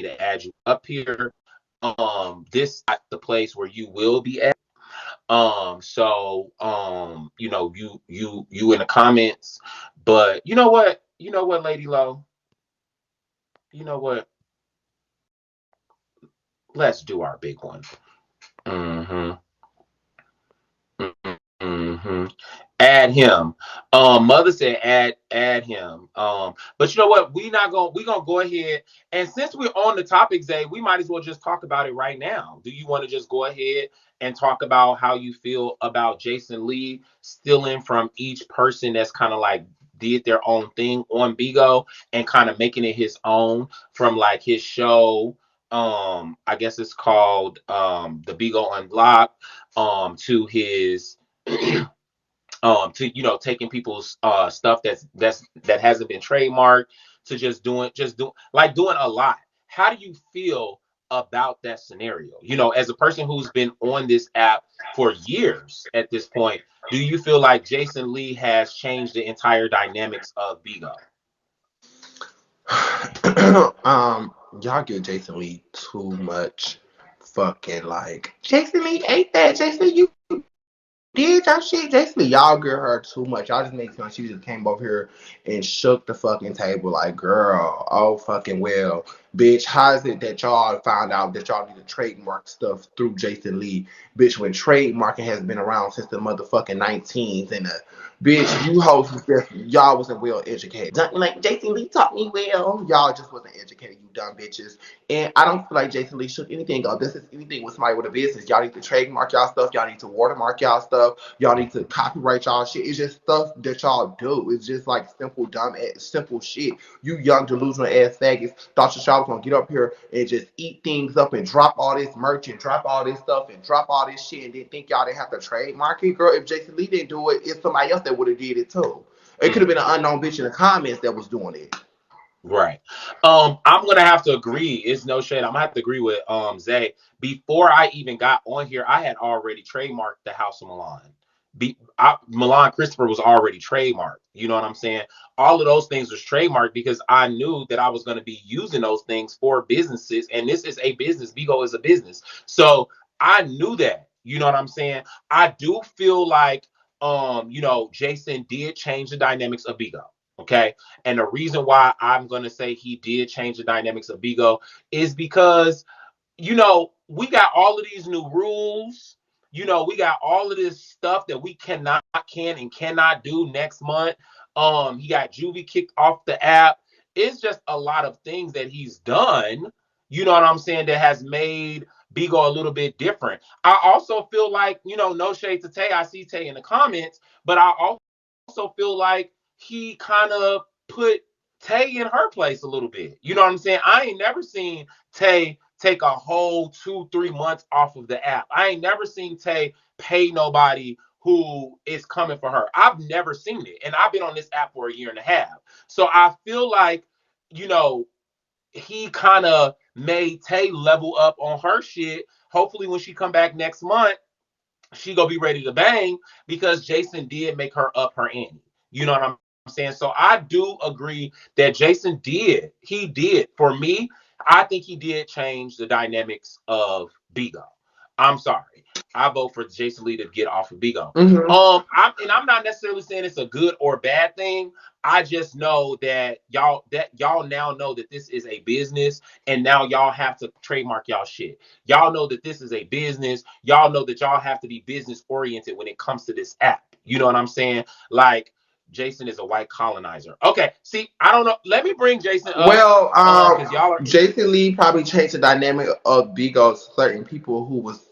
to add you up here. This is not the place where you will be at. You in the comments, but you know what? You know what, Lady Low? You know what? Let's do our big one. Mm-hmm. Mm-hmm. Add him. Mother said add him. But you know what? We gonna go ahead, and since we're on the topic, Zay, we might as well just talk about it right now. Do you want to just go ahead and talk about how you feel about Jason Lee stealing from each person that's kind of like did their own thing on Bigo and kind of making it his own from like his show? I guess it's called the Bigo Unlocked, to his to taking people's stuff that hasn't been trademarked, to doing a lot. How do you feel about that scenario? As a person who's been on this app for years at this point, do you feel like Jason Lee has changed the entire dynamics of Bigo? Y'all give Jason Lee too much fucking like. Jason Lee ate that. Jason Lee, you did y'all shit. Jason Lee, y'all give her too much. Y'all just make sense. She just came over here and shook the fucking table like, girl, oh fucking well. Bitch, how is it that y'all found out that y'all need to trademark stuff through Jason Lee? Bitch, when trademarking has been around since the motherfucking 19s and bitch, you hoes was just, y'all wasn't well educated. Like, Jason Lee taught me well. Y'all just wasn't educated, you dumb bitches. And I don't feel like Jason Lee shook anything up. This is anything with somebody with a business. Y'all need to trademark y'all stuff. Y'all need to watermark y'all stuff. Y'all need to copyright y'all shit. It's just stuff that y'all do. It's just like simple, dumb, simple shit. You young, delusional ass faggots thought y'all was gonna get up here and just eat things up and drop all this merch and drop all this stuff and drop all this shit and didn't think y'all didn't have to trademark it. Girl, if Jason Lee didn't do it, it's somebody else that would have did it too. It could have been an unknown bitch in the comments that was doing it. Right. I'm gonna have to agree. It's no shade. I'm gonna have to agree with Zay. Before I even got on here, I had already trademarked the House of Milan. Milan Christopher was already trademarked. You know what I'm saying? All of those things was trademarked because I knew that I was going to be using those things for businesses, and this is a business. Bigo is a business, so I knew that. You know what I'm saying? I do feel like Jason did change the dynamics of Bigo. Okay. And the reason why I'm going to say he did change the dynamics of Bigo is because, we got all of these new rules. We got all of this stuff that we can and cannot do next month. He got Juvie kicked off the app. It's just a lot of things that he's done, you know what I'm saying, that has made Bigo a little bit different. I also feel like, no shade to Tay. I see Tay in the comments, but I also feel like he kind of put Tay in her place a little bit. You know what I'm saying? I ain't never seen Tay take a whole 2-3 months off of the app. I ain't never seen Tay pay nobody who is coming for her. I've never seen it. And I've been on this app for a year and a half. So I feel like, he kind of made Tay level up on her shit. Hopefully when she come back next month, she gonna be ready to bang because Jason did make her up her ante. You know what I'm saying? So I do agree that Jason did. He did. For me, I think he did change the dynamics of Bigo. I'm sorry. I vote for Jason Lee to get off of Bigo. Mm-hmm. I'm not necessarily saying it's a good or bad thing. I just know that y'all now know that this is a business, and now y'all have to trademark y'all shit. Y'all know that this is a business. Y'all know that y'all have to be business oriented when it comes to this app. You know what I'm saying? Like, Jason is a white colonizer. Okay, see, I don't know. Let me bring Jason up. Well, Because y'all are. Jason Lee probably changed the dynamic of Bigo to certain people who was,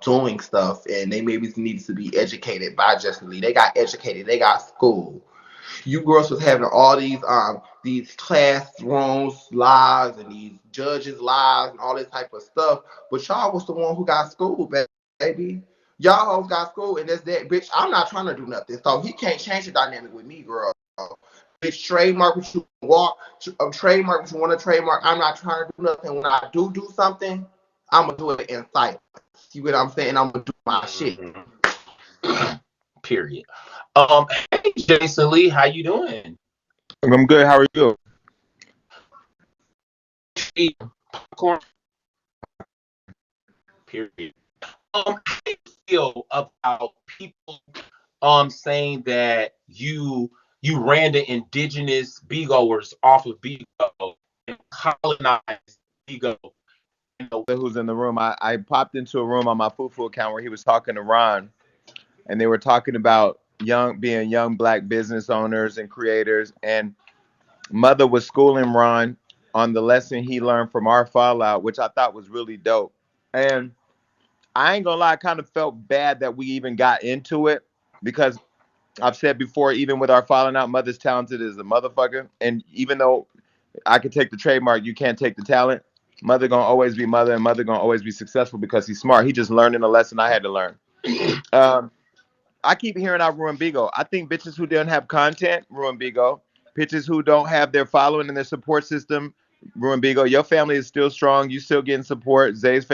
doing stuff, and they maybe needed to be educated by Jason Lee. They got educated. They got school. You girls was having all these classrooms lives and these judges lives and all this type of stuff, but y'all was the one who got school, baby. Y'all hoes got school, and that's that, bitch. I'm not trying to do nothing, so he can't change the dynamic with me, girl. Bitch, trademark what you want, trademark what you want to trademark. I'm not trying to do nothing. When I do something, I'm gonna do it in silence. You get what I'm saying? I'm gonna do my shit. Period. Hey Jason Lee, how you doing? I'm good. How are you? Popcorn. Period. How do you feel about people saying that you ran the indigenous Begoers off of Bego and colonized Bego? You know, Who's in the room? I popped into a room on my Fufu account where he was talking to Ron, and they were talking about being young black business owners and creators. And Mother was schooling Ron on the lesson he learned from our fallout, which I thought was really dope. And I ain't gonna lie, I kind of felt bad that we even got into it because I've said before, even with our falling out, Mother's talented as a motherfucker. And even though I could take the trademark, you can't take the talent. Mother gonna always be Mother, and Mother gonna always be successful because he's smart. He just learning a lesson I had to learn. Um, I keep hearing I ruin Bigo. I think bitches who don't have content ruin Bigo. Bitches who don't have their following and their support system ruin Bigo. Your family is still strong. You still getting support. Zay's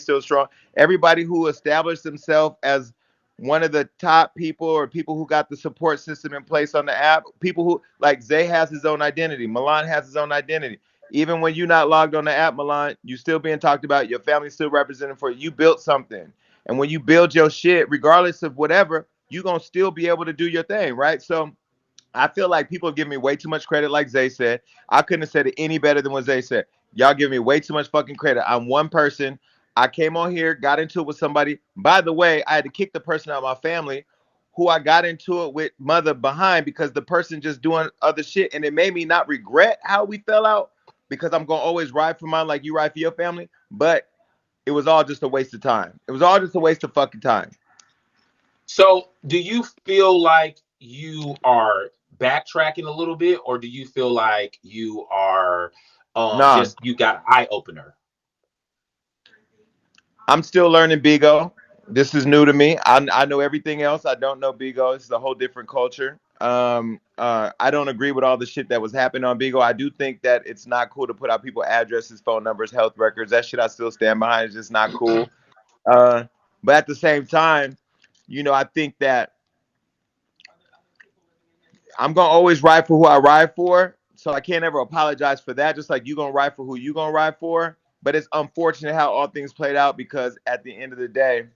still strong. Everybody who established themselves as one of the top people or people who got the support system in place on the app, people who like Zay has his own identity. Milan has his own identity. Even when you're not logged on the app, Milan, you still being talked about. Your family still represented for you. You built something. And when you build your shit, regardless of whatever, you're going to still be able to do your thing, right? So I feel like people give me way too much credit, like Zay said. I couldn't have said it any better than what Zay said. Y'all give me way too much fucking credit. I'm one person. I came on here, got into it with somebody. By the way, I had to kick the person out of my family who I got into it with Mother behind because the person just doing other shit. And it made me not regret how we fell out because I'm going to always ride for mine like you ride for your family. But it was all just a waste of time. It was all just a waste of fucking time. so do you feel like you are backtracking a little bit, or do you feel like you are Nah, just you got an eye opener? I'm still learning Bigo. This is new to me. I know everything else. I don't know Bigo. It's a whole different culture. I don't agree with all the shit that was happening on Bigo. I do think that it's not cool to put out people addresses, phone numbers, health records. That shit I still stand behind. It's just not cool. Uh, but at the same time, I think that I'm gonna always ride for who I ride for. So I can't ever apologize for that. Just like you gonna ride for who you gonna ride for. But it's unfortunate how all things played out because at the end of the day,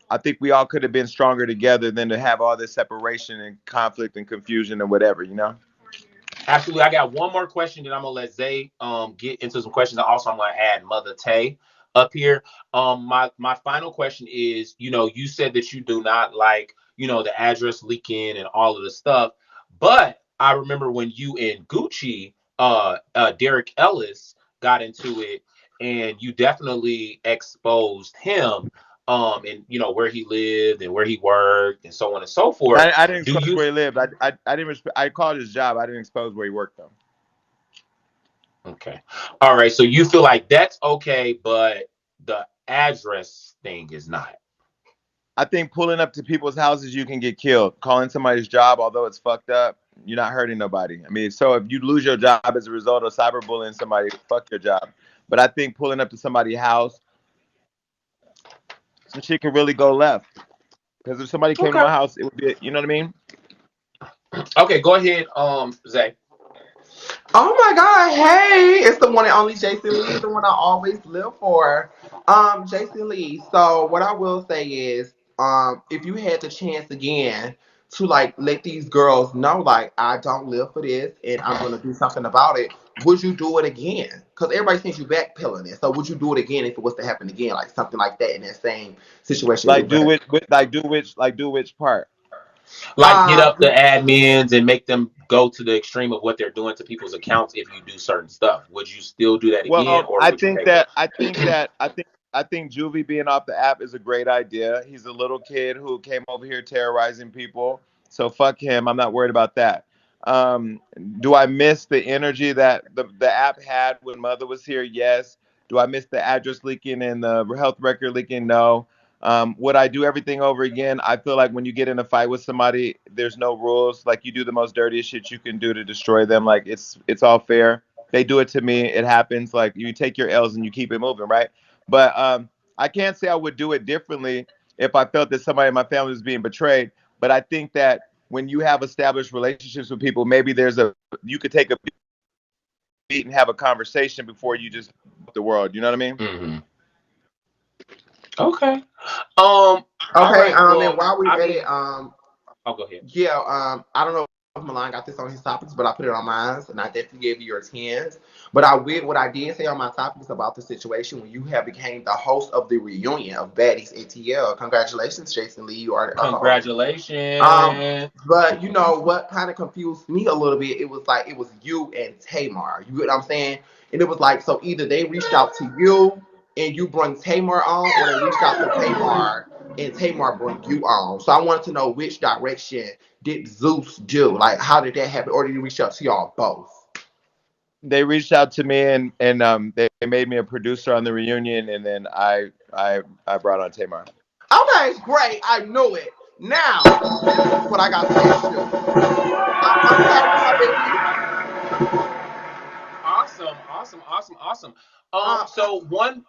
I think we all could have been stronger together than to have all this separation and conflict and confusion and whatever. Absolutely. I got one more question, then I'm gonna let Zay get into some questions. And also, I'm gonna add Mother Tay up here. My final question is, you said that you do not like, the address leaking and all of the stuff, but I remember when you and Gucci, Derek Ellis got into it, and you definitely exposed him, and where he lived and where he worked and so on and so forth. I didn't Do expose you where he lived. I didn't. I called his job. I didn't expose where he worked though. Okay. All right. So you feel like that's okay, but the address thing is not. I think pulling up to people's houses, you can get killed. Calling somebody's job, although it's fucked up, you're not hurting nobody. I mean, so if you lose your job as a result of cyberbullying somebody, fuck your job. But I think pulling up to somebody's house, some shit can really go left. Because if somebody came to Okay. my house, it would be, you know what I mean? Okay. Go ahead, Zay. Oh my God, hey, it's the one and only Jason Lee, the one I always live for. Jason Lee. So what I will say is, if you had the chance again to like let these girls know, like, I don't live for this and I'm gonna do something about it, would you do it again? Because everybody thinks you backpedaling it. So would you do it again if it was to happen again, like something like that in that same situation Like with do her? which part? Like hit up the Um, admins and make them go to the extreme of what they're doing to people's accounts if you do certain stuff. Would you still do that again, Well, or I would you think take it? that I think that I think Juvie being off the app is a great idea. He's a little kid who came over here terrorizing people. So fuck him. I'm not worried about that. Um, do I miss the energy that the app had when Mother was here? Yes. Do I miss the address leaking and the health record leaking? No. Would I do everything over again? I feel like when you get in a fight with somebody, there's no rules. Like you do the most dirtiest shit you can do to destroy them. Like it's all fair. They do it to me. It happens. Like you take your L's and you keep it moving, right? But I can't say I would do it differently if I felt that somebody in my family was being betrayed. But I think that when you have established relationships with people, maybe there's a you could take a meet and have a conversation before you just the world. You know what I mean? Hmm. Okay. All Okay, right. and Well, while we I at it, mean, I'll go ahead. yeah, I don't know if Milan got this on his topics, but I put it on mine, and I definitely gave you your tens. But what I did say on my topics about the situation when you have became the host of the reunion of Baddies ATL. Congratulations, Jason Lee, you are a host. Um, Congratulations. but you know what kind of confused me a little bit? It was like it was you and Tamar. You get what I'm saying? And it was like so either they reached out to you and you bring Tamar on, or they reached out to Tamar and Tamar bring you on. So I wanted to know which direction did Zeus do? Like how did that happen? Or did he reach out to y'all both? They reached out to me and they made me a producer on the reunion, and then I brought on Tamar. Okay, great. I knew it. Now, this is what I got to ask you. I'm sorry, hi baby. Awesome. Awesome. Awesome. Awesome. Uh, So one.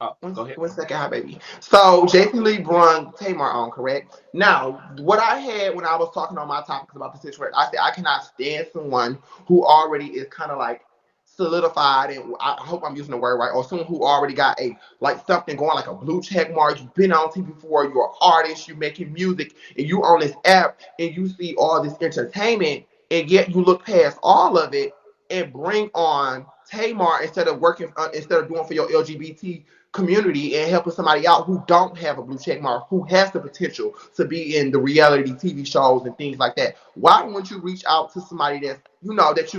Oh, One, go ahead. one second, hi baby. So Jason Lee brung Tamar on, correct? Now, what I had when I was talking on my topics about the situation, I said I cannot stand someone who already is kind of like solidified, and I hope I'm using the word right, or someone who already got a like something going, like a blue check mark. You've been on TV before. You're an artist. You're making music, and you on this app, and you see all this entertainment, and yet you look past all of it and bring on Tamar instead of working, instead of doing for your LGBT community and helping somebody out who don't have a blue check mark, who has the potential to be in the reality TV shows and things like that. Why wouldn't you reach out to somebody that you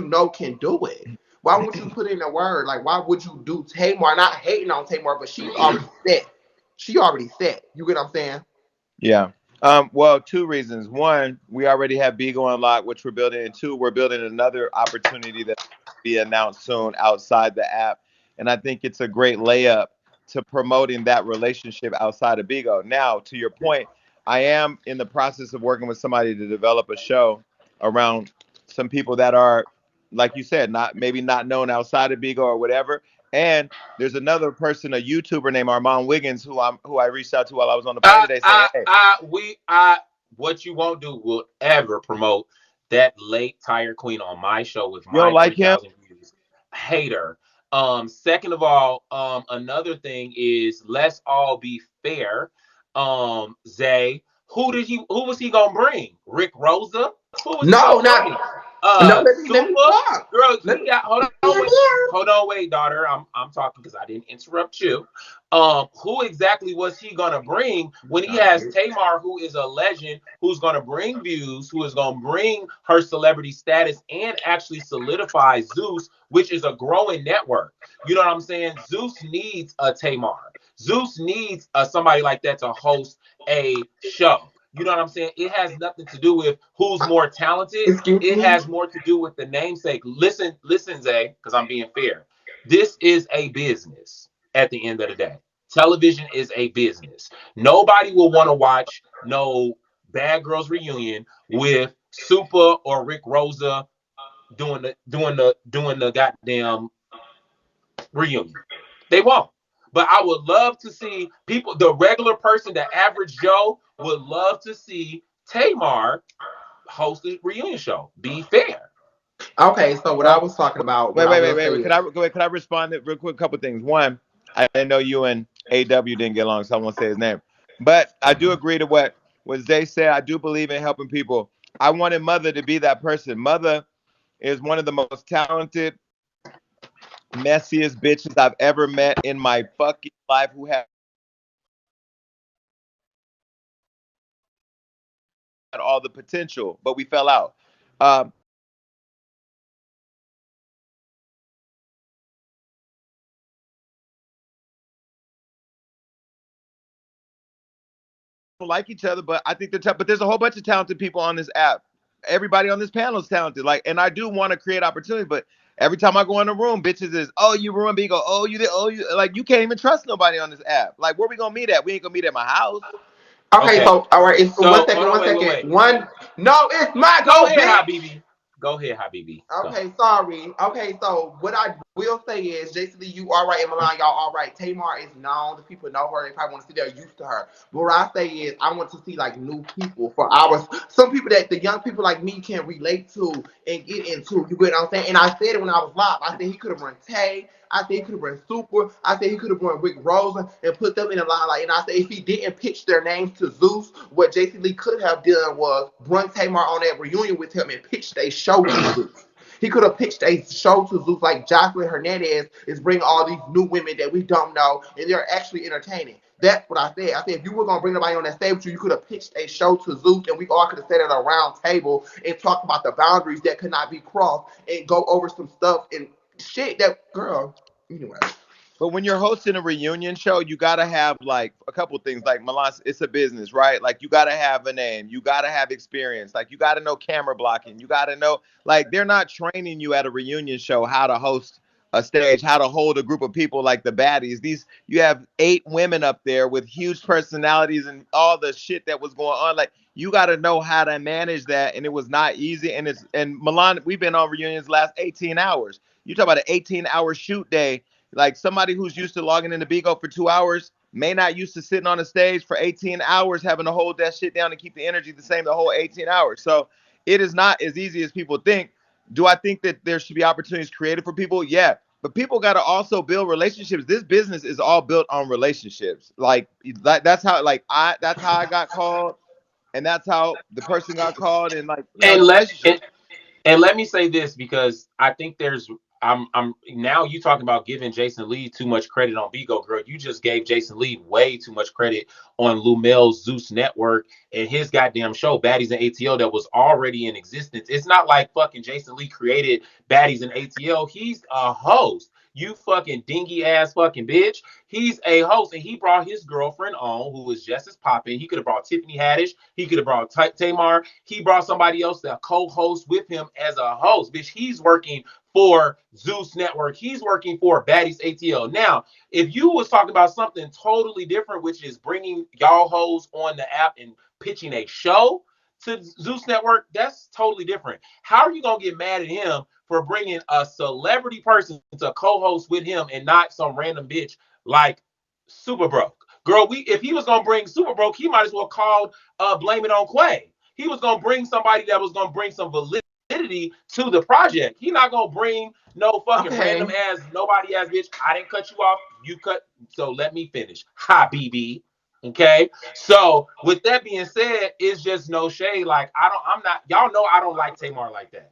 know can do it? Why wouldn't you put in a word? Like why would you do Tamar? Not hating on Tamar, but she's already set. She already set. You get what I'm saying? Yeah. Well, two reasons. One, we already have Bigo Unlocked, which we're building. And two, we're building another opportunity that will be announced soon outside the app. And I think it's a great layup to promoting that relationship outside of Bigo. Now, to your point, I am in the process of working with somebody to develop a show around some people that are, like you said, not maybe not known outside of Bigo or whatever. And there's another person, a YouTuber named Armand Wiggins, who I reached out to while I was on the plane today, saying, "Hey, What you won't do will ever promote that late tired queen on my show with you don't my like him?" 3,000 views. Hater. Second of all, another thing is let's all be fair. Zay, who was he gonna bring? Rick Rosa? Who was he No, gonna not bring? no. Let me Super talk. girl, Let he me. got hold on, wait, daughter. I'm talking because I didn't interrupt you. Who exactly was he gonna bring when he Sorry, has bitch. Tamar, who is a legend, who's gonna bring views, who is gonna bring her celebrity status and actually solidify Zeus, which is a growing network. You know what I'm saying? Zeus needs a Tamar. Zeus needs somebody like that to host a show. You know what I'm saying? It has nothing to do with who's more talented. Excuse It me. has more to do with the namesake. Listen, Zay, because I'm being fair. This is a business at the end of the day. Television is a business. Nobody will want to watch no Bad Girls reunion with Super or Rick Rosa doing the goddamn reunion. They won't. But I would love to see people, the regular person, the average Joe, would love to see Tamar host a reunion show. Be fair. Okay, so what I Well, was talking about, what wait, I wait, wait, will wait, say wait. is, Could I respond to real quick? A couple things. One, I know you and AW didn't get along, so I won't say his name, but I do agree to what Zay said. I do believe in helping people. I wanted Mother to be that person. Mother is one of the most talented, messiest bitches I've ever met in my fucking life. Who had all the potential, but we fell out. Um, don't like each other, but I think but there's a whole bunch of talented people on this app. Everybody on this panel is talented. Like, and I do want to create opportunity, but every time I go in the room, bitches is, oh, you ruined Bigo. Oh, you did. Oh, you like you can't even trust nobody on this app. Like, where we gonna meet at? We ain't gonna meet at my house. okay, Okay. so all right, it's So hold on, one wait, wait, second. wait. One, no, it's my Go go, ahead, bitch. Habibi. Go ahead, Habibi. Go. Okay, sorry. Okay, so what I will say is, Jason Lee, you all right, and Milan, y'all all right. Tamar is known. The people know her. They probably want to see, they're used to her. But what I say is, I want to see like new people for ours. Some people that the young people like me can relate to and get into. You get what I'm saying? And I said it when I was live. I said he could have run Tay. I said he could have run Super. I said he could have run Rick Rosen and put them in a line. Like, and I said if he didn't pitch their names to Zeus, what Jason Lee could have done was run Tamar on that reunion with him and pitched a show to Zeus. He could have pitched a show to Zeus like Jocelyn Hernandez is bringing all these new women that we don't know, and they're actually entertaining. That's what I said. I said if you were gonna bring somebody on that stage, you could have pitched a show to Zeus, and we all could have sat at a round table and talked about the boundaries that could not be crossed, and go over some stuff and shit. That girl. Anyway. But when you're hosting a reunion show, you gotta have like a couple things. Like Milan, it's a business, right? Like you gotta have a name, you gotta have experience, like you gotta know camera blocking, you gotta know like they're not training you at a reunion show how to host a stage, how to hold a group of people like the baddies. These you have 8 women up there with huge personalities and all the shit that was going on. Like you gotta know how to manage that, and it was not easy. And Milan, we've been on reunions last 18 hours. You talk about an 18-hour shoot day, like somebody who's used to logging into Bigo for 2 hours may not used to sitting on a stage for 18 hours having to hold that shit down and keep the energy the same the whole 18 hours. So it is not as easy as people think. Do I think that there should be opportunities created for people? Yeah. But people got to also build relationships. This business is all built on relationships. Like that's how that's how I got called, and that's how the person got called, and like And it's let relationships. and let me say this because I think there's I'm now you talking about giving Jason Lee too much credit on Bigo, girl. You just gave Jason Lee way too much credit on Lumel's Zeus Network and his goddamn show Baddies and ATL that was already in existence. It's not like fucking Jason Lee created Baddies and ATL. He's a host. You fucking dingy ass fucking bitch. He's a host, and he brought his girlfriend on, who was just as popping. He could have brought Tiffany Haddish. He could have brought Tamar. He brought somebody else to co-host with him as a host. Bitch, he's working for Zeus Network. He's working for Baddies ATL. Now, if you was talking about something totally different, which is bringing y'all hoes on the app and pitching a show to Zeus Network, that's totally different. How are you gonna get mad at him for bringing a celebrity person to co-host with him and not some random bitch like Super Broke? Girl, we if he was gonna bring Super Broke, he might as well call Blame It on Quay. He was gonna bring somebody that was gonna bring some validity to the project. He not gonna bring no fucking random Okay. ass nobody ass bitch. I didn't cut you off. You cut. So let me finish. Hi, BB. Okay. So with that being said, it's just no shade. Like I'm not. Y'all know I don't like Tamar like that.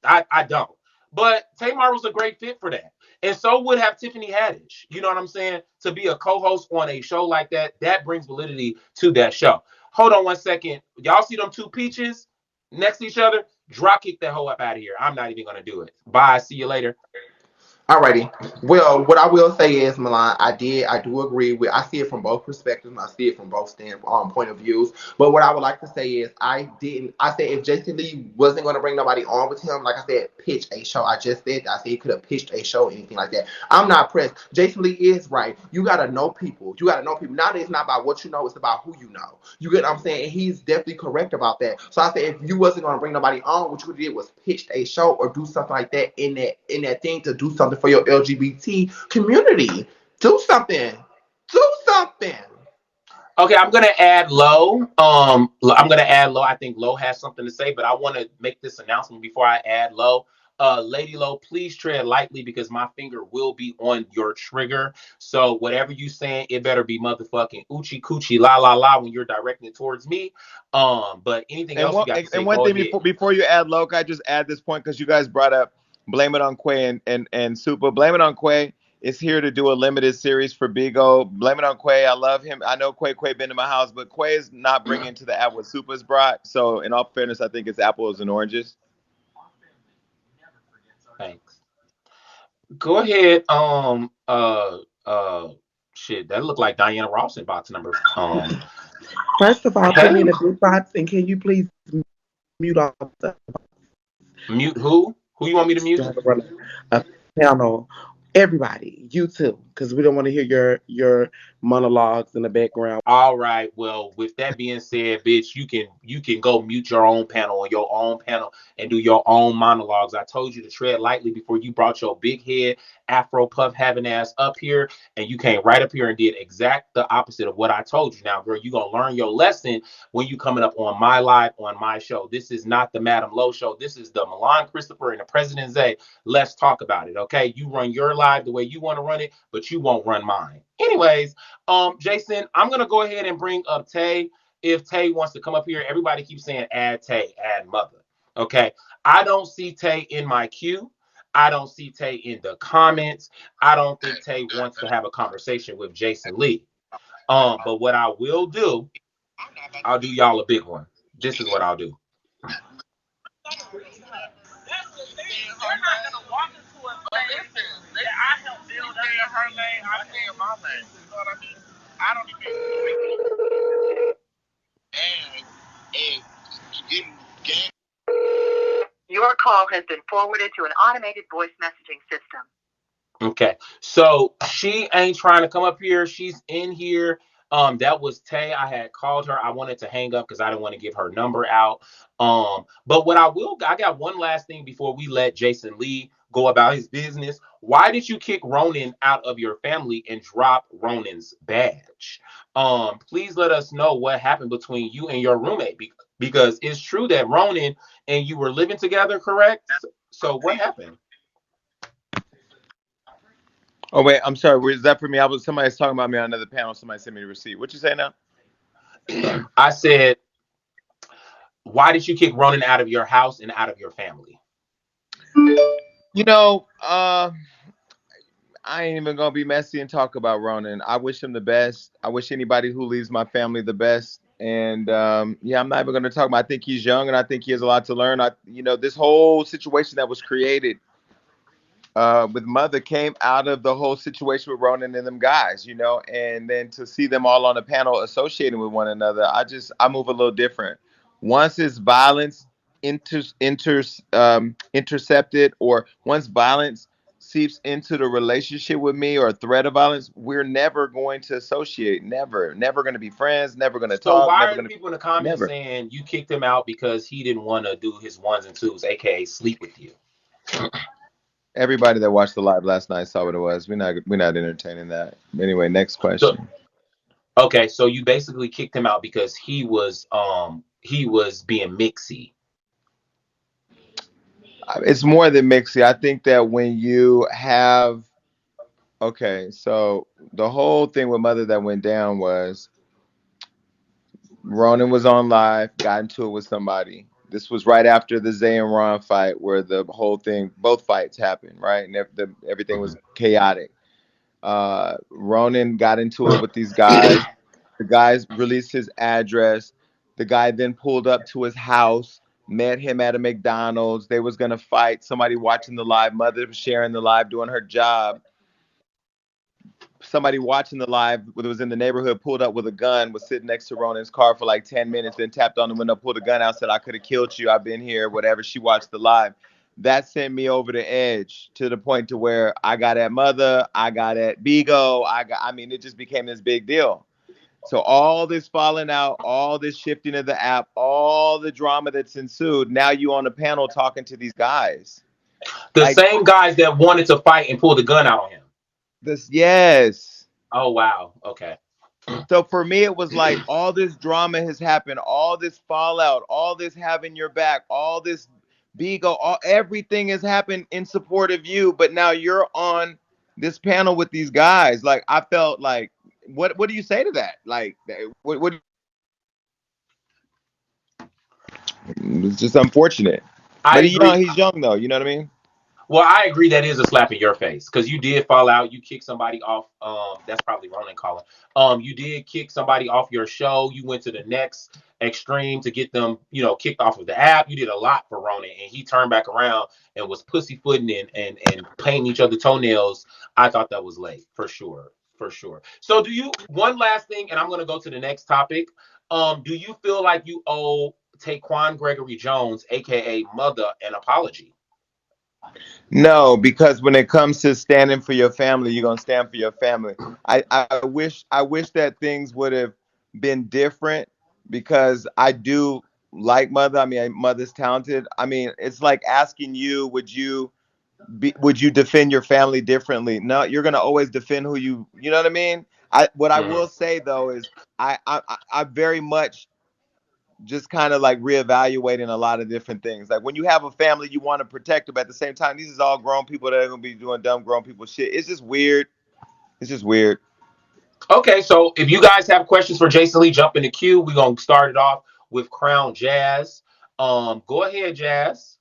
I don't. But Tamar was a great fit for that. And so would have Tiffany Haddish. You know what I'm saying? To be a co-host on a show like that, that brings validity to that show. Hold on one second. Y'all see them two peaches next to each other? Drop kick that hoe up out of here. I'm not even gonna do it. Bye. See you later. Alrighty. Well, what I will say is, Milan, I do agree with. I see it from both perspectives. I see it from both point of views. But what I would like to say is, I didn't. I said if Jason Lee wasn't going to bring nobody on with him, like I said, pitch a show. I said he could have pitched a show, anything like that. I'm not pressed. Jason Lee is right. You gotta know people. You gotta know people. Nowadays, it's not about what you know. It's about who you know. You get what I'm saying? And he's definitely correct about that. So I said if you wasn't going to bring nobody on, what you did was pitched a show or do something like that in that thing to do something for your LGBT community. Do something. Do something. Okay, I'm gonna add Low. I'm gonna add Low. I think Low has something to say, but I want to make this announcement before I add Low. Lady Low, please tread lightly because my finger will be on your trigger. So whatever you saying, it better be motherfucking oochie coochie la la la when you're directing it towards me. But anything And else you one got to say, and one go thing ahead. before you add Loke, I just add this point because you guys brought up Blame It on Quay and Super. Blame It on Quay is here to do a limited series for Bigo. Blame It on Quay. I love him. I know Quay been to my house, but Quay is not bringing to the app what Super's brought. So in all fairness, I think it's apples and oranges. Thanks. Go ahead. Shit, that looked like Diana Ross in box number. First of all, put me in Hey, a big box, and can you please mute off the mute who? Who you want me to mute? a panel? Everybody, you too. because we don't want to hear your monologues in the background. All right. Well, with that being said, bitch, you can go mute your own panel on your own panel and do your own monologues. I told you to tread lightly before you brought your big head Afro puff having ass up here, and you came right up here and did exact the opposite of what I told you. Now, girl, you gonna learn your lesson when you coming up on my live on my show. This is not the Madam Low show. This is the Milan Christopher and the President Zay. Let's talk about it. Okay. You run your live the way you want to run it, but you won't run mine. Anyways, Jason, I'm gonna go ahead and bring up Tay. If Tay wants to come up here, everybody keeps saying add Tay, add mother. Okay. I don't see Tay in my queue. I don't see Tay in the comments. I don't think Tay wants to have a conversation with Jason Lee. But what I will do, I'll do y'all a big one. This is what I'll do. Your call has been forwarded to an automated voice messaging system. Okay. So she ain't trying to come up here. She's in here. That was Tay. I had called her. I wanted to hang up because I didn't want to give her number out. But what I got one last thing before we let Jason Lee go about his business. Why did you kick Ronan out of your family and drop Ronan's badge? Please let us know what happened between you and your roommate because it's true that Ronan and you were living together, correct? So what happened? Oh wait, I'm sorry. Is that for me? Somebody's talking about me on another panel. Somebody sent me the receipt. What you say now? Sorry. I said, why did you kick Ronan out of your house and out of your family? You know, I ain't even gonna be messy and talk about Ronan. I wish him the best. I wish anybody who leaves my family the best. And yeah, I'm not even gonna talk about. I think he's young, and I think he has a lot to learn. This whole situation that was created with Mother came out of the whole situation with Ronan and them guys. And then to see them all on the panel associating with one another, I move a little different. Once it's violence intercepted, or once violence seeps into the relationship with me, or threat of violence, we're never going to associate. Never going to be friends. Never going to So talk. why Never are the going to. people in the comments Never. saying you kicked him out because he didn't want to do his ones and twos, aka sleep with you? Everybody that watched the live last night saw what it was. We're not entertaining that. Anyway, next So question. okay, so you basically kicked him out because he was being mixy. It's more than mixy. I think that when you have, okay, so the whole thing with Mother that went down was Ronan was on live, got into it with somebody. This was right after the Zay and Ron fight, where the whole thing, both fights happened, right? And everything was chaotic. Ronan got into it with these guys. The guys released his address. The guy then pulled up to his house, met him at a McDonald's. They was gonna fight. Somebody watching the live, Mother was sharing the live, doing her job. Somebody watching the live that was in the neighborhood pulled up with a gun, was sitting next to Ronan's car for like 10 minutes, then tapped on the window, pulled a gun out, said, I could have killed you. I've been here, whatever. She watched the live. That sent me over the edge to the point to where I got at Mother, I got at Bigo, it just became this big deal. So all this falling out, all this shifting of the app, all the drama that's ensued. Now you on the panel talking to these guys. The Like same guys that wanted to fight and pull the gun out on him. this, yes. Oh wow. Okay. So for me, it was like all this drama has happened, all this fallout, all this having your back, all this Bigo, everything has happened in support of you. But now you're on this panel with these guys. Like I felt like, what do you say to that? Like, what it's just unfortunate. I But he's young. agree. He's young though. You know what I mean? Well, I agree that is a slap in your face because you did fall out. You kicked somebody off. That's probably Ronan calling. You did kick somebody off your show. You went to the next extreme to get them, kicked off of the app. You did a lot for Ronan, and he turned back around and was pussyfooting and painting each other toenails. I thought that was late for sure, for sure. So, do you? One last thing, and I'm going to go to the next topic. Do you feel like you owe Taquan Gregory Jones, aka Mother, an apology? No, because when it comes to standing for your family, you're gonna stand for your family. I wish that things would have been different because I do like mother. I mean, mother's talented. I mean, it's like asking you, would you defend your family differently? No, you're gonna always defend who you know what I mean? What I Mhm. will say though is I very much just kind of like reevaluating a lot of different things. Like when you have a family, you want to protect them. At the same time, these is all grown people that are gonna be doing dumb grown people shit. It's just weird. It's just weird. Okay, so if you guys have questions for Jason Lee, jump in the queue. We're gonna start it off with Crown Jazz. Go ahead, Jazz.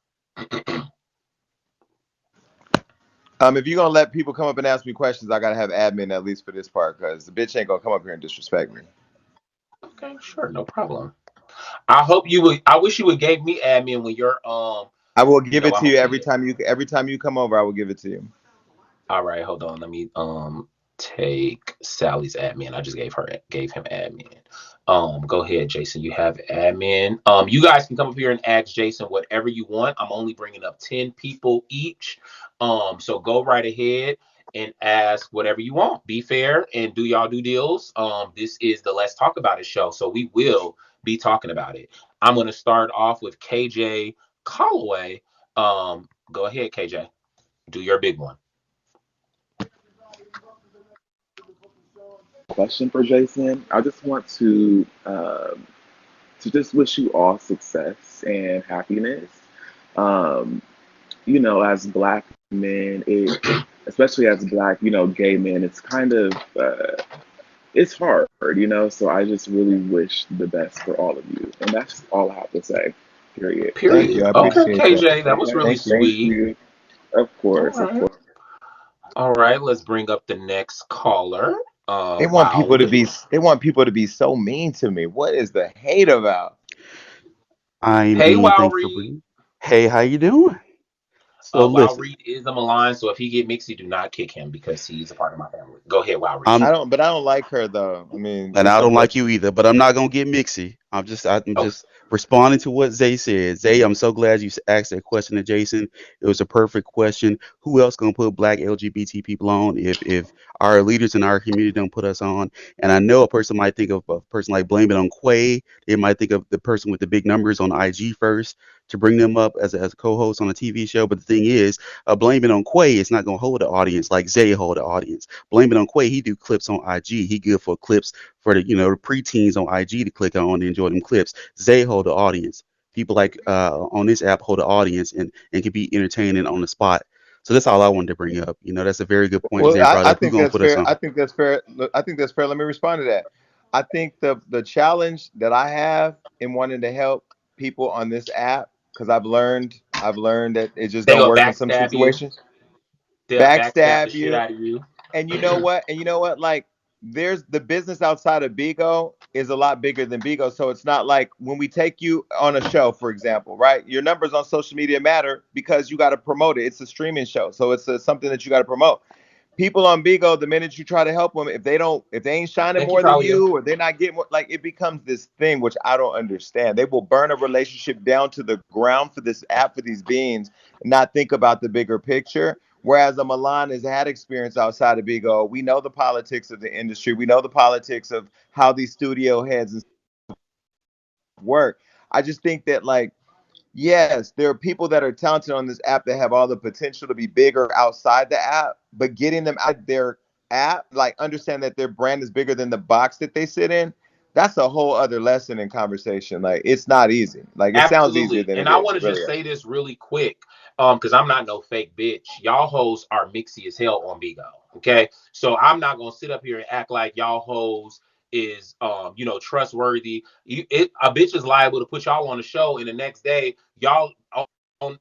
If you're gonna let people come up and ask me questions, I gotta have admin at least for this part because the bitch ain't gonna come up here and disrespect me. Okay, sure, no problem. I hope you would. I wish you would gave me admin when you're I will give it I'm to gonna you see it. every time you come over. I will give it to you. All right, hold on. Let me take Sally's admin. I just gave him admin. Go ahead, Jason. You have admin. You guys can come up here and ask Jason whatever you want. I'm only bringing up 10 people each. So go right ahead and ask whatever you want. Be fair and do y'all do deals. This is the Let's Talk About It show, so we will be talking about it. I'm gonna start off with KJ Calloway. Go ahead, KJ. Do your big one. Question for Jason. I just want to just wish you all success and happiness. Um, as black men, especially as black, gay men, it's kind of it's hard, So I just really wish the best for all of you, and that's all I have to say. Period. Thank you. Period. I Okay, appreciate that. KJ, that was really Thank you. Thank sweet. you. Of All course, of right. course. All right, let's bring up the next caller. They want people to Wildly. be they want people to be so mean to me. What is the hate about? I Hey, indeed. Wild Thank you for Reed. bringing. Hey, how you doing? So Wild listen, Reed is on the line, so if he get mixy, do not kick him because he's a part of my family. Go ahead, Wild Reed. I'm I don't like her though. I mean, and it's I don't okay. like you either, but I'm not gonna get mixy. I'm Okay. just responding to what Zay said. Zay, I'm so glad you asked that question to Jason. It was a perfect question. Who else gonna put black LGBT people on if our leaders in our community don't put us on? And I know a person might think of a person like Blame It on Quay. They might think of the person with the big numbers on IG first to bring them up as a co-host on a TV show. But the thing is, Blame It on Quay is not gonna hold the audience like Zay hold the audience. Blame It on Quay. He do clips on IG. He good for clips for the preteens on IG to click on and enjoy them clips. They hold the audience. People like on this app hold the audience and can be entertaining on the spot. So that's all I wanted to bring up. That's a very good point Well, Zay brought I up. Who think gonna that's put us fair. I on? think that's fair. Look, I think that's fair. Let me respond to that. I think the challenge that I have in wanting to help people on this app because I've learned that it just They don't gonna work in some backstab you. situations. They'll backstab the Backstab shit you, out of you. and you know what? Like, there's the business outside of Bigo is a lot bigger than Bigo. So it's not like when we take you on a show, for example, right? Your numbers on social media matter because you got to promote it. It's a streaming show, so it's something that you got to promote. People on Bigo, the minute you try to help them, if they ain't shining Thank you, more than Talia. you, or they're not getting more, like it becomes this thing which I don't understand. They will burn a relationship down to the ground for this app, for these beings, and not think about the bigger picture. Whereas a Milan has had experience outside of Bigo. We know the politics of the industry. We know the politics of how these studio heads and work. I just think that, like, yes, there are people that are talented on this app that have all the potential to be bigger outside the app, but getting them out their app, like understand that their brand is bigger than the box that they sit in, that's a whole other lesson in conversation. Like, it's not easy. Like, it sounds easier Absolutely. than And it I is. want It to really just is. say this really quick, because I'm not no fake bitch. Y'all hoes are mixy as hell on Bigo. Okay. So I'm not gonna sit up here and act like y'all hoes is trustworthy. A bitch is liable to put y'all on the show and the next day y'all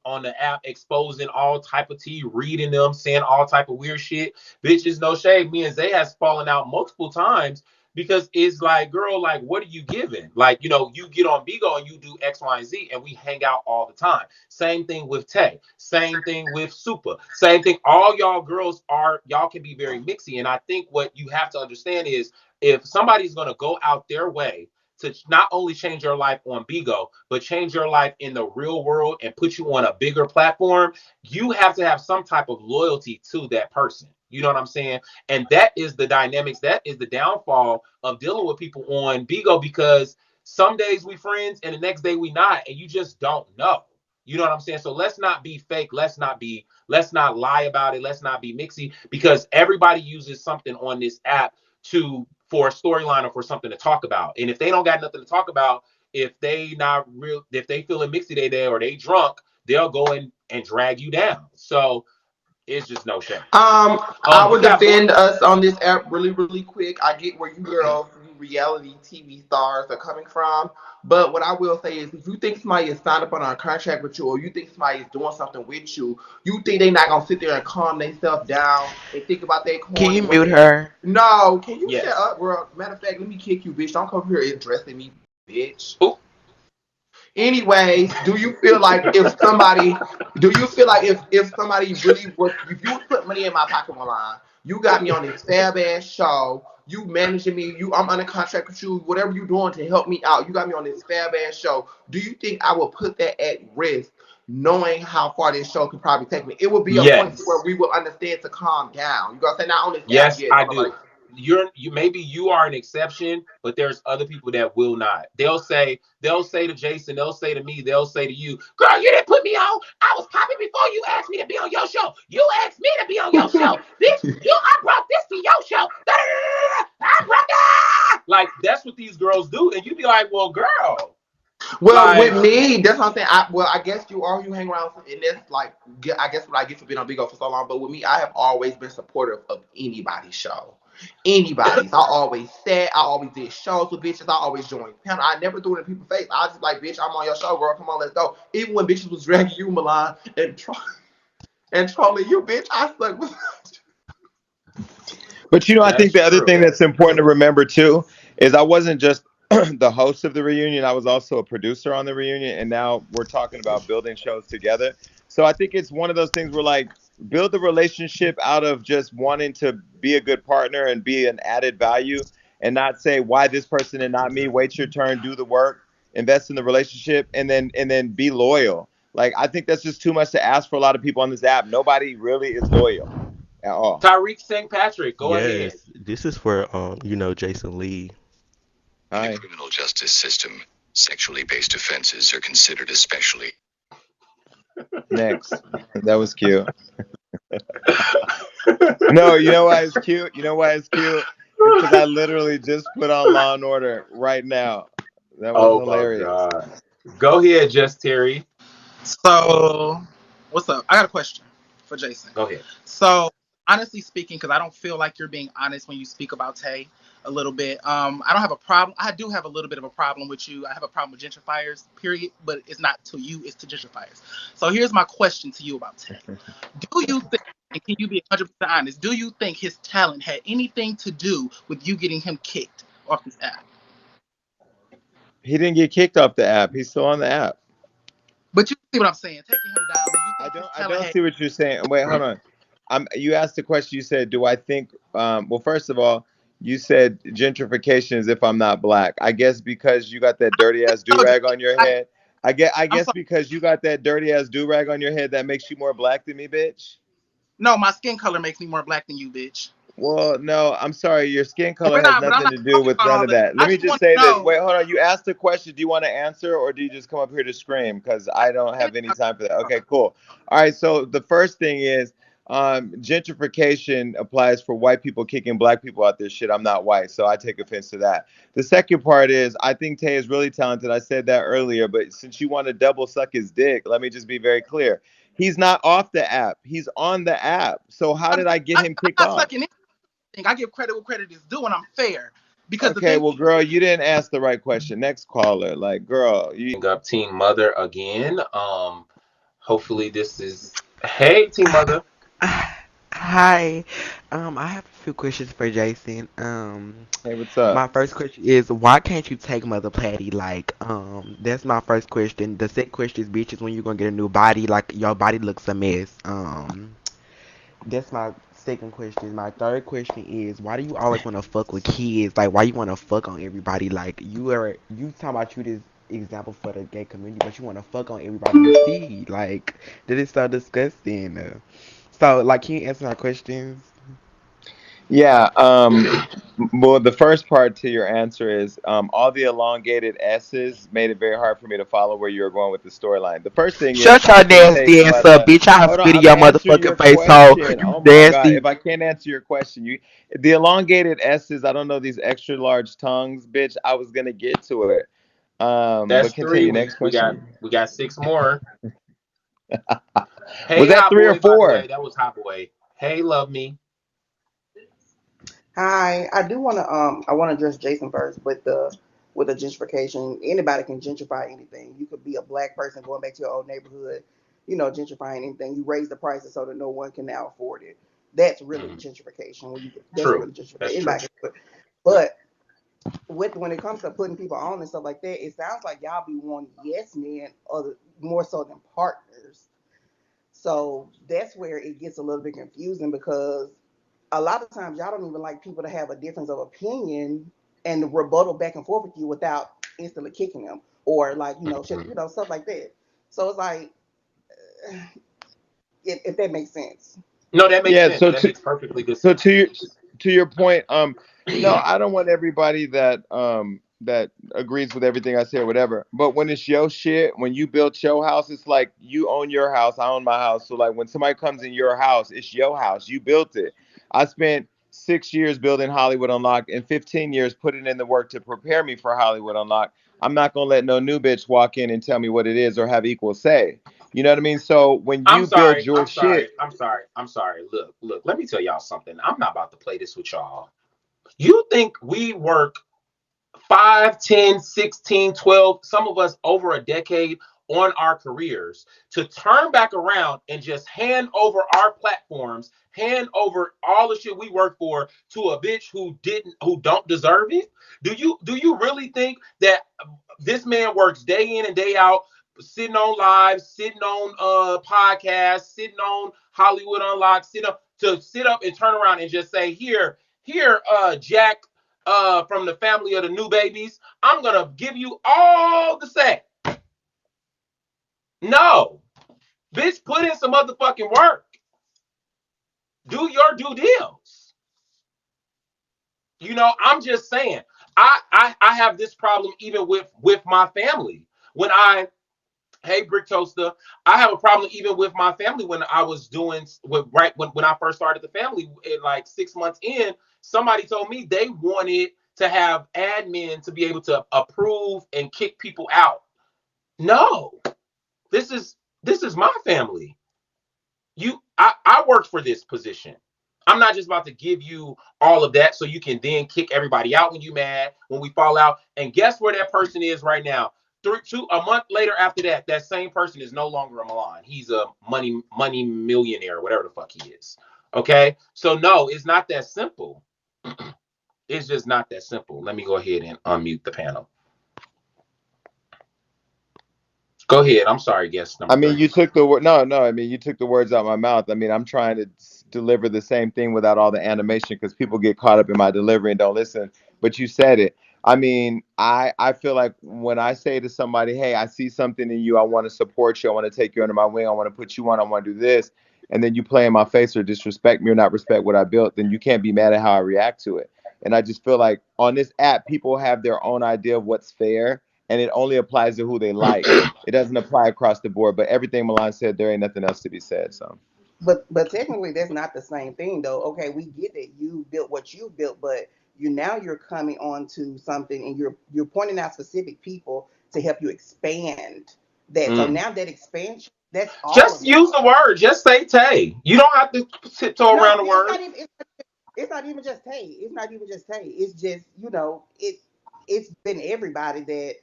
on the app exposing all type of tea, reading them, saying all type of weird shit. Bitches, no shade. Me and Zay has fallen out multiple times because it's like, girl, like, what are you giving? Like, you get on Bigo and you do X, Y, and Z, and we hang out all the time. Same thing with Tay. Same thing with Super. Same thing. All y'all girls y'all can be very mixy. And I think what you have to understand is if somebody's going to go out their way to not only change your life on Bigo, but change your life in the real world and put you on a bigger platform, you have to have some type of loyalty to that person. You know what I'm saying? And that is the dynamics. That is the downfall of dealing with people on Bigo, because some days we friends and the next day we not, and you just don't know. You know what I'm saying? So let's not be fake. Let's not lie about it. Let's not be mixy, because everybody uses something on this app to for a storyline or for something to talk about. And if they don't got nothing to talk about, if they feeling mixy day or they drunk, they'll go and drag you down. So it's just no shame. I You would got more. defend us on this app really, really quick. I get where you girls, you reality TV stars are coming from. But what I will say is, if you think somebody is signed up on a contract with you, or you think somebody is doing something with you, you think they're not gonna sit there and calm themselves down and think about their Can coin you and what mute they. her? No, can you shut Yes. up, bro? Matter of fact, let me kick you, bitch. Don't come here addressing me, bitch. Ooh, Anyways, do you feel like if somebody really was, if you put money in my pocket one line, you got me on this fab ass show, you managing me, I'm under contract with you, whatever you doing to help me out, you got me on this fab ass show. Do you think I will put that at risk, knowing how far this show could probably take me? It would be a point where yes. we will understand to calm down. You gotta say, not on this app Yes, yet, I on the like. do. You maybe you are an exception, but there's other people that will not. They'll say to Jason, they'll say to me, they'll say to you, girl, you didn't put me on. I was popping before you asked me to be on your show. You asked me to be on your show. Bitch, I brought this to your show. I brought that. Like that's what these girls do. And you be like, well, girl, Well, with like, me, that's what I'm saying. I guess you hang around, and that's like, I guess what I get for being on Big O for so long. But with me, I have always been supportive of anybody's show, anybody's. I always said, I always did shows with bitches. I always joined panel. I never threw it in people's face. I was just like, bitch, I'm on your show, girl. Come on, let's go. Even when bitches was dragging you, Milan, and trolling you, bitch, I stuck with. But I think that's the other thing true. that's important to remember too is I wasn't just the host of the reunion, I was also a producer on the reunion, and now we're talking about building shows together. So I think it's one of those things where like build the relationship out of just wanting to be a good partner and be an added value, and not say why this person and not me. Wait your turn, do the work, invest in the relationship, and then be loyal. Like I think that's just too much to ask for a lot of people on this app. Nobody really is loyal at all. Tyreek St. Patrick, go ahead. Yes, this is for Jason Lee. In the Hi. criminal justice system, sexually based offenses are considered especially. Next. That was cute. No, you know why it's cute? You know why it's cute? It's because I literally just put on Law and Order right now. That was Oh my hilarious. God. Go ahead, Just Terry. So, what's up? I got a question for Jason. Go ahead. So, honestly speaking, because I don't feel like you're being honest when you speak about Tay a little bit. I don't have a problem. I do have a little bit of a problem with you. I have a problem with gentrifiers, period. But it's not to you, it's to gentrifiers. So, here's my question to you about Tay. Do you think, and can you be 100% honest, do you think his talent had anything to do with you getting him kicked off this app? He didn't get kicked off the app. He's still on the app. But you see what I'm saying? Taking him down. Do you I think his don't I talent don't had. see what you're saying. Wait, hold on. You asked the question, you said, do I think well, first of all, you said gentrification is if I'm not black. I guess because you got that dirty ass do No, rag on your head. I I'm guess sorry. because you got that dirty ass do rag on your head that makes you more black than me, bitch. No, my skin color makes me more black than you, bitch. Well, no, I'm sorry. Your skin But color has but I'm nothing not to do talking with about none all of that. that. Let I me just just want to say this. know. Wait, hold on. You asked a question. Do you want to answer or do you just come up here to scream? Because I don't have any time for that. Okay, cool. All right. So the first thing is gentrification applies for white people kicking black people out this shit. I'm not white, so I take offense to that. The second part is I think Tay is really talented. I said that earlier, but since you want to double suck his dick, let me just be very clear. He's not off the app. He's on the app. So how did I get him I'm kicked not off? sucking anything. I give credit where credit is due, and I'm fair. Because the Okay, thing well, girl, you didn't ask the right question. Next caller, like, girl, you. Up Team Mother again. Hopefully this is. Hey, Team Mother. Hi. I have a few questions for Jason. Hey, what's up? My first question is why can't you take Mother Patty? Like, that's my first question. The second question is, bitches, when you gonna get a new body? Like, your body looks a mess. That's my second question. My third question is, why do you always want to fuck with kids? Like, why you want to fuck on everybody? Like, you talking about you this example for the gay community, but you want to fuck on everybody you see. Like, that is so disgusting. So, like, can you answer my questions? Yeah. Well, the first part to your answer is all the elongated S's made it very hard for me to follow where you were going with the storyline. The first thing is Shut your to take nasty ass up, mother. bitch. I'll Hold on, spit in I'm your answering motherfucking your face, hole. question. You Oh my God! nasty. If I can't answer your question, the elongated S's. I don't know these extra large tongues, bitch. I was gonna get to it. That's But three. continue. We Next we got question. we got six more. Was Hey, that hot three or boy. By the way, four? that was hot boy. Hey, love me. Hi, I do want to I want to address Jason first with the gentrification. Anybody can gentrify anything. You could be a black person going back to your old neighborhood, gentrifying anything. You raise the prices so that no one can now afford it. That's really Mhm. gentrification. That's True. really gentrification. That's true. Anybody can do it. But when it comes to putting people on and stuff like that, it sounds like y'all be wanting yes men other more so than partners. So that's where it gets a little bit confusing because a lot of times y'all don't even like people to have a difference of opinion and rebuttal back and forth with you without instantly kicking them or like shit, Mhm. stuff like that. So it's like if that makes sense. No, that makes Yeah. sense. So That makes perfectly good so sense. to your point, no, I don't want everybody that agrees with everything I say or whatever. But when it's your shit, when you built your house, it's like you own your house, I own my house. So like when somebody comes in your house, it's your house. You built it. I spent 6 years building Hollywood Unlocked and 15 years putting in the work to prepare me for Hollywood Unlocked. I'm not gonna let no new bitch walk in and tell me what it is or have equal say. You know what I mean? So when I'm you build sorry. your I'm shit, sorry. I'm sorry. I'm sorry. Look. Let me tell y'all something. I'm not about to play this with y'all. You think we work 5, 10, 16, 12, some of us over a decade on our careers to turn back around and just hand over our platforms, hand over all the shit we work for to a bitch who don't deserve it? Do you really think that this man works day in and day out, sitting on live, sitting on podcasts, sitting on Hollywood Unlocked, sit up and turn around and just say, here, Jack, from the family of the new babies, I'm gonna give you all the say. No, bitch, put in some motherfucking work. Do your due deals. I'm just saying. I have this problem even with my family. When I Hey, Brick Toaster. I have a problem even with my family when I was doing right when I first started the family. Like 6 months in, somebody told me they wanted to have admin to be able to approve and kick people out. No, this is this is my family. I worked for this position. I'm not just about to give you all of that so you can then kick everybody out when you mad, when we fall out. And guess where that person is right now? A month later after that, that same person is no longer a Milan. He's a money millionaire, whatever the fuck he is. Okay? So no, it's not that simple. It's just not that simple. Let me go ahead and unmute the panel. Go ahead. I'm sorry, guest I number mean, three. you took the word. No, no. I mean, you took the words out of my mouth. I mean, I'm trying to deliver the same thing without all the animation because people get caught up in my delivery and don't listen. But you said it. I mean, I feel like when I say to somebody, "Hey, I see something in you. I want to support you. I want to take you under my wing. I want to put you on. I want to do this," and then you play in my face or disrespect me or not respect what I built, then you can't be mad at how I react to it. And I just feel like on this app, people have their own idea of what's fair, and it only applies to who they like. It doesn't apply across the board, but everything Milan said, there ain't nothing else to be said. So But technically that's not the same thing though. Okay, we get that you built what you built, but you're coming on to something and you're pointing out specific people to help you expand that. So Mm. now that expansion, that's all Just of use the y'all. word. Just say Tay. You don't have to tiptoe No, around the it's word. not even it's not even just Tay. It's not even just Tay. It's just, it's been everybody that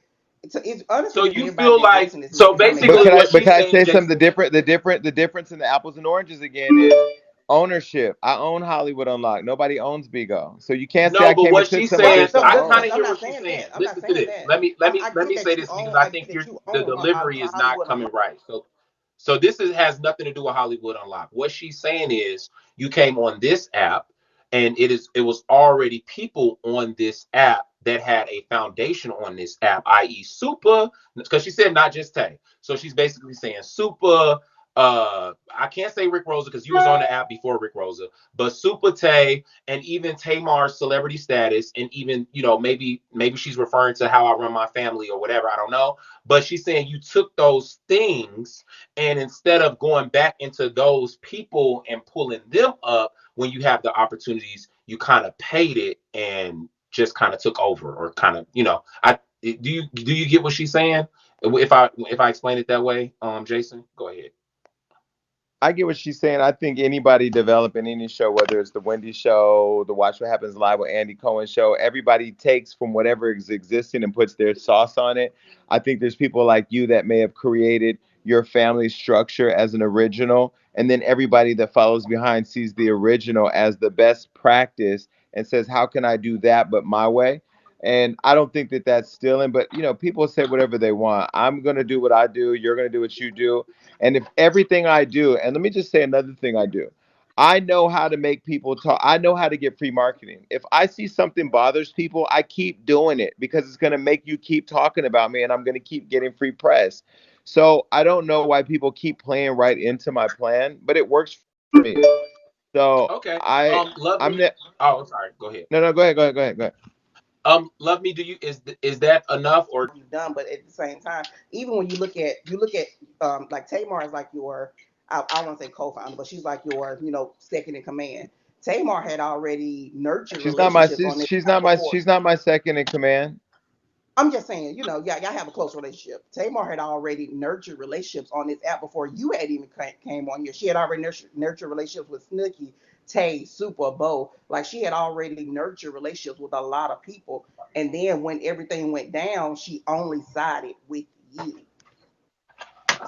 it's honestly So been you everybody feel that like Jason has so come and but basically helped. what but she's can I saying, say something? Jason. The difference in the apples and oranges again is ownership. I own Hollywood Unlocked. Nobody owns Bigo. So you can't say No, I but came and what took she's some of Right. saying, this No, I I but kind own. of I'm hear not what she's saying saying. that. I'm not Listen to saying this. that. Let me let me I let me get say that you this because own. I I think get that you the own delivery is not Hollywood coming Unlocked. right. So So has nothing to do with Hollywood Unlocked. What she's saying is you came on this app, and it was already people on this app that had a foundation on this app, i.e. Super, because she said not just Tay. So she's basically saying Super, I can't say Rick Rosa because you was on the app before Rick Rosa, but Super Tay, and even Tamar's celebrity status, and even, maybe she's referring to how I run my family or whatever, I don't know. But she's saying you took those things, and instead of going back into those people and pulling them up when you have the opportunities, you kind of paid it and just kind of took over, or kind of, I do you get what she's saying? If I explain it that way, Jason, go ahead. I get what she's saying. I think anybody developing any show, whether it's the Wendy show, the Watch What Happens Live with Andy Cohen show, everybody takes from whatever is existing and puts their sauce on it. I think there's people like you that may have created your family structure as an original, and then everybody that follows behind sees the original as the best practice and says, "How can I do that but my way?" And I don't think that that's stealing, but people say whatever they want. I'm gonna do what I do. You're gonna do what you do. And if everything I do, and let me just say another thing I do, I know how to make people talk. I know how to get free marketing. If I see something bothers people, I keep doing it because it's going to make you keep talking about me and I'm going to keep getting free press. So I don't know why people keep playing right into my plan, but it works for me. So Okay. Love I'm me. the, Oh, sorry. Go ahead. no, no, go ahead. Love me. Do you is that enough, or you've done, but at the same time, even when you look at like Tamar is like your I don't want to say co-founder, but she's like your second in command. Tamar had already nurtured relationships on this app before. She's not my second in command. I'm just saying, y'all have a close relationship. Tamar had already nurtured relationships on this app before you had even came on here. She had already nurtured relationships with Snooki, Tay, Super, Bo. Like she had already nurtured relationships with a lot of people. And then when everything went down, she only sided with you.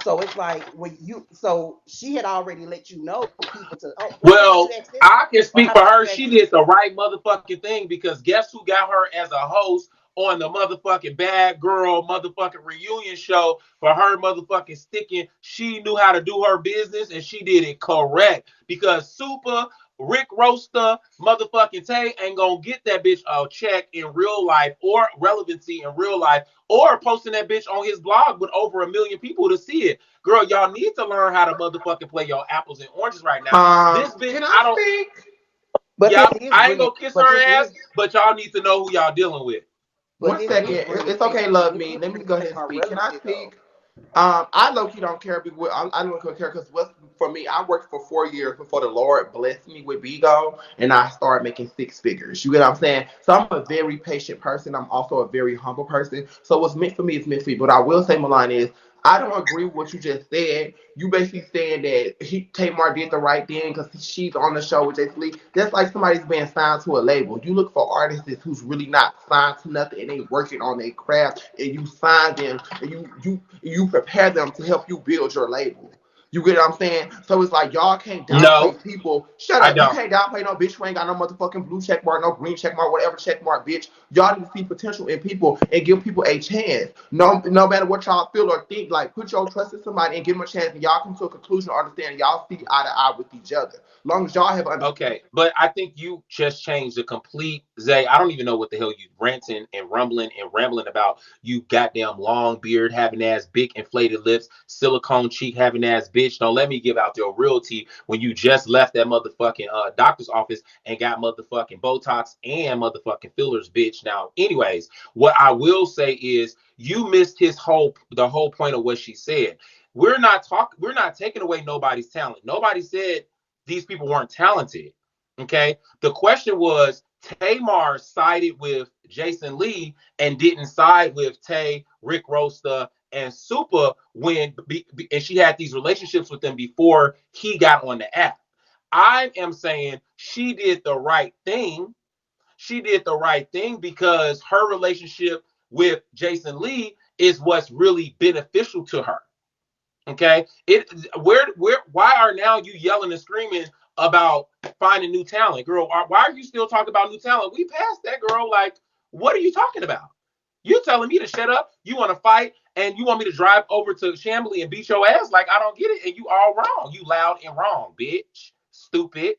So it's like so she had already let you know people to, oh, how about you well, ask this I can or speak how for about her. you ask She this? did the right motherfucking thing, because guess who got her as a host on the motherfucking Bad Girl motherfucking reunion show for her motherfucking sticking. She knew how to do her business and she did it correct, because Super Rick Roaster motherfucking Tay ain't gonna get that bitch a check in real life or relevancy in real life, or posting that bitch on his blog with over 1 million people to see it. Girl, y'all need to learn how to motherfucking play your apples and oranges right now. This bitch, Can I I don't, speak? But this y'all, is I ain't bringing, gonna kiss but her this ass, is, but y'all need to know who y'all dealing with. but One this second. is bringing It's okay, love this me. is Let me bringing go ahead and Tamar speak. Can I relevancy though. speak? I low key don't care. I don't care because what's for me, I worked for 4 years before the Lord blessed me with Bigo, and I started making six figures. You get what I'm saying? So I'm a very patient person. I'm also a very humble person. So what's meant for me is meant for me. But I will say, Milan, is I don't agree with what you just said. You basically saying that Tamar did the right thing because she's on the show with Jason Lee. That's like somebody's being signed to a label. You look for artists who's really not signed to nothing and they working on their craft, and you sign them and you prepare them to help you build your label. You get what I'm saying? So it's like y'all can't No, downplay people. Shut I up. You don't. can't downplay no bitch who ain't got no motherfucking blue check mark, no green check mark, whatever check mark, bitch. Y'all need to see potential in people and give people a chance. No matter what y'all feel or think, like put your trust in somebody and give them a chance, and y'all come to a conclusion or understand y'all see eye to eye with each other. As long as y'all have understanding. Okay, but I think you just changed the complete Zay. I don't even know what the hell you ranting and rumbling and rambling about. You goddamn long beard having ass, big inflated lips, silicone cheek having ass bitch. Don't let me give out your real tea when you just left that motherfucking doctor's office and got motherfucking Botox and motherfucking fillers, bitch. Now, anyways, what I will say is you missed the whole point of what she said. We're not taking away nobody's talent. Nobody said these people weren't talented. Okay. The question was Tamar sided with Jason Lee and didn't side with Tay, Rick Rosta, and Super and she had these relationships with them before he got on the app. I am saying she did the right thing. She did the right thing because her relationship with Jason Lee is what's really beneficial to her. Okay. Why are now you yelling and screaming about finding new talent, girl? Why are you still talking about new talent? We passed that, girl. Like, what are you talking about? You telling me to shut up? You want to fight and you want me to drive over to Chamblee and beat your ass? Like, I don't get it. And you all wrong. You loud and wrong, bitch. Stupid.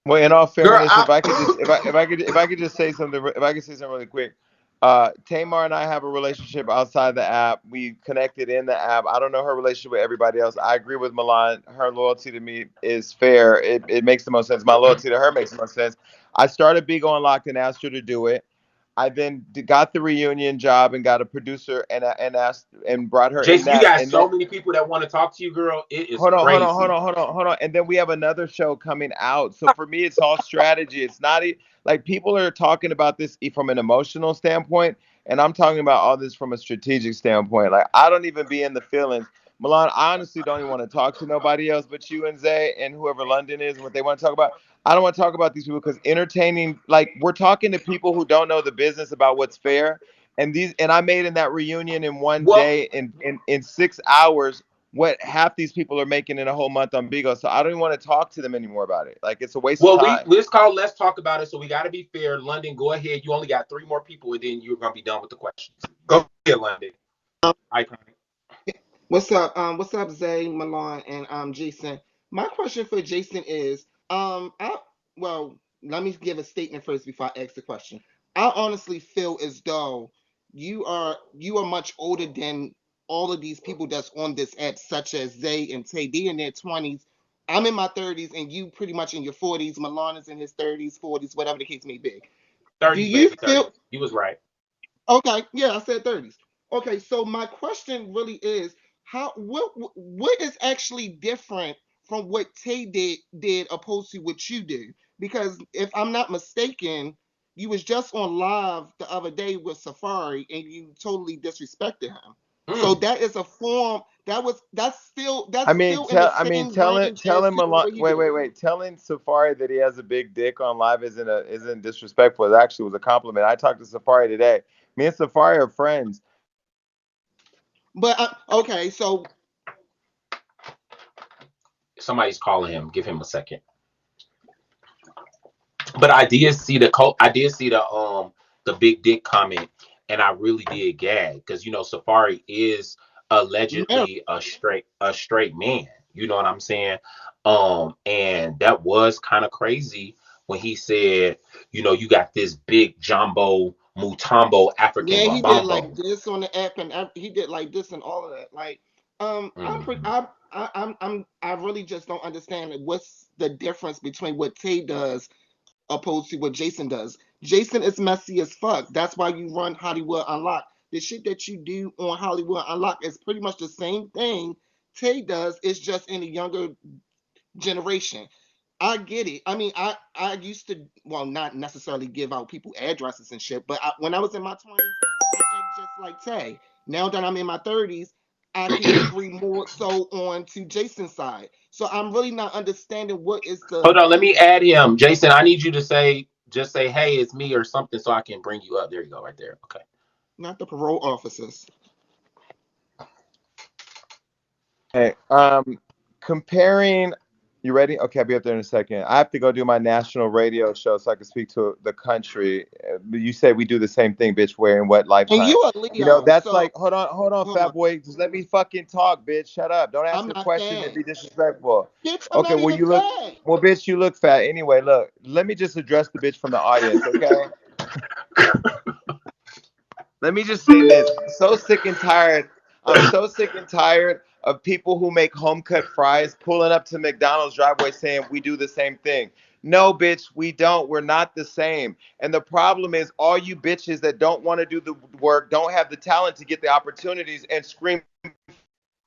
Well, in all Girl, fairness, if I could just say something, if I could say something really quick, Tamar and I have a relationship outside the app. We connected in the app. I don't know her relationship with everybody else. I agree with Milan. Her loyalty to me is fair. It makes the most sense. My loyalty to her makes the most sense. I started Big on Locked and asked her to do it. I then got the reunion job and got a producer and asked and brought her in Jason, you that. got And so then many people that want to talk to you, girl. It is hold on, crazy. And then we have another show coming out. So for me, it's all strategy. It's not like people are talking about this from an emotional standpoint, and I'm talking about all this from a strategic standpoint. Like I don't even be in the feelings. Milan, I honestly don't even want to talk to nobody else but you and Zay and whoever London is, what they want to talk about. I don't want to talk about these people because entertaining, like we're talking to people who don't know the business about what's fair. And I made in that reunion in one Well, day in 6 hours what half these people are making in a whole month on Bigo. So I don't even want to talk to them anymore about it. Like it's a waste of well, we time. let's call. Let's talk about it. So we got to be fair. London, go ahead. You only got three more people, and then you're gonna be done with the questions. Go ahead, London. Iconic. what's up, Zay, Milan, and Jason? My question for Jason is, well, let me give a statement first before I ask the question. I honestly feel as though you are much older than all of these people that's on this app, such as Zay and Tay. They in their 20s. I'm in my 30s, and you pretty much in your 40s. Milan is in his 30s, 40s, whatever the case may be. Do 30s, you baby, feel 30s. You was right. okay? Yeah, I said 30s. Okay, so my question really is how what is actually different from what Tay did opposed to what you do? Because if I'm not mistaken, you was just on live the other day with Safari and you totally disrespected him. So Mm. that is a form that's still in the same range as Telling people the Milan, way you do. wait. Telling Safari that he has a big dick on live isn't disrespectful. It actually was a compliment. I talked to Safari today. Me and Safari are friends. But okay, so Somebody's calling him. Give him a second. But I did see the big dick comment, and I really did gag because Safari is Mary, allegedly a straight man. You know what I'm saying? And that was kind of crazy when he said, you got this big jumbo mutombo African yeah, he did like babambo. this on the app, and he did like this and all of that. Like, I'm pretty, Mhm. I really just don't understand what's the difference between what Tay does opposed to what Jason does. Jason is messy as fuck. That's why you run Hollywood Unlocked. The shit that you do on Hollywood Unlocked is pretty much the same thing Tay does. It's just in a younger generation. I get it. I mean, I used to, well, not necessarily give out people addresses and shit, but when I was in my 20s, I act just like Tay. Now that I'm in my 30s, I can agree more so on to Jason's side. So I'm really not understanding what is Hold the on, let me add him. Jason, I need you to just say, hey, it's me or something so I can bring you up. There you go, right there. Okay. not the parole officers. Hey, comparing, you ready? Okay, I'll be up there in a second. I have to go do my national radio show so I can speak to the country. You said we do the same thing, bitch. Where in what And lifetime? you are Leo, That's so like, hold on, hold on. fat boy. Just let me fucking talk, bitch. Shut up. Don't I'm ask a not question and fat. be disrespectful. Bitch, I'm Okay, not even fat. well, bitch, you look fat. Anyway, look, let me just address the bitch from the audience, okay? Let me just say this. I'm so sick and tired. I'm so sick and tired of people who make home cut fries pulling up to McDonald's driveway saying we do the same thing. No, bitch, we don't. We're not the same. And the problem is all you bitches that don't want to do the work, don't have the talent to get the opportunities and scream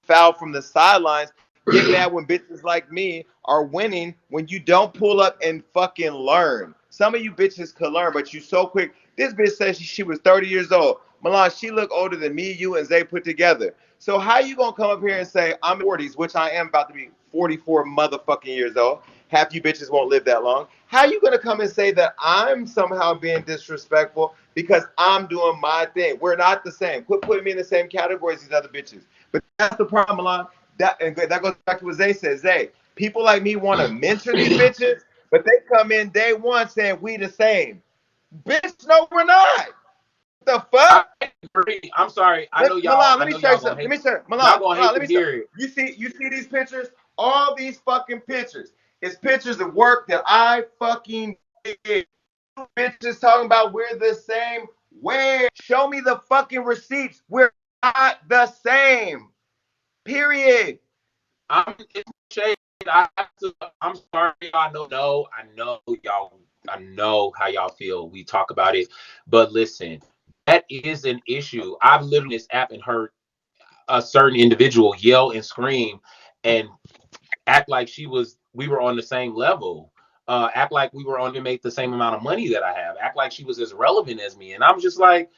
foul from the sidelines. Get mad when bitches like me are winning when you don't pull up and fucking learn. Some of you bitches could learn, but you so quick. This bitch says she was 30 years old. Milan, she look older than me, you, and Zay put together. So how you gonna come up here and say I'm in 40s, which I am about to be 44 motherfucking years old? Half you bitches won't live that long. How you gonna come and say that I'm somehow being disrespectful because I'm doing my thing? We're not the same. Quit putting me in the same category as these other bitches. But that's the problem, Milan. That goes back to what Zay says. Zay, people like me want to mentor these bitches, but they come in day one saying we the same. Bitch, no, we're not. The fuck? I agree. I'm sorry. I know y'all. Let I me know show you y'all gonna something. Let hate. me show Y'all Milan. gonna Milan, hate let to me show hear it. you see these pictures? All these fucking pictures. It's pictures of work that I fucking did. Bitches talking about we're the same. Where? Show me the fucking receipts. We're not the same. Period. It's shade. I have to, I'm sorry. I know. No, I know y'all. I know how y'all feel. We talk about it, but listen, that is an issue. I've literally this app and heard a certain individual yell and scream and act like we were on the same level. Act like we were on to make the same amount of money that I have. Act like she was as relevant as me, and I'm just like,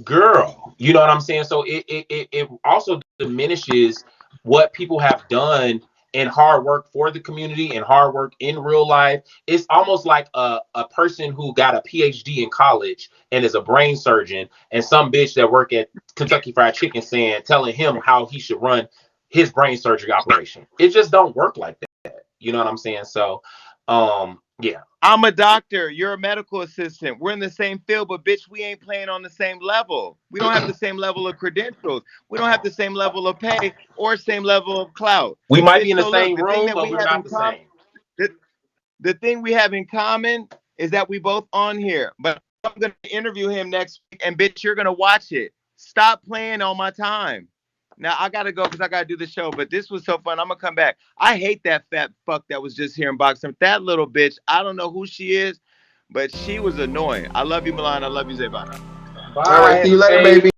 girl, you know what I'm saying? So it also diminishes what people have done and hard work for the community and hard work in real life. It's almost like a person who got a PhD in college and is a brain surgeon and some bitch that work at Kentucky Fried Chicken telling him how he should run his brain surgery operation. It just don't work like that. You know what I'm saying? So yeah. I'm a doctor. You're a medical assistant. We're in the same field, but bitch, we ain't playing on the same level. We don't have the same level of credentials. We don't have the same level of pay or same level of clout. We might be Bitch, in the so look, same the thing room, that but we we're have not in the common, same. the thing we have in common is that we both on here. But I'm gonna interview him next week, and bitch, you're gonna watch it. Stop playing on my time. Now I gotta go because I gotta do the show. But this was so fun. I'm gonna come back. I hate that fat fuck that was just here in boxing. That little bitch. I don't know who she is, but she was annoying. I love you, Milan. I love you, Zayvana. All right, see Bye. you later, Hey. baby.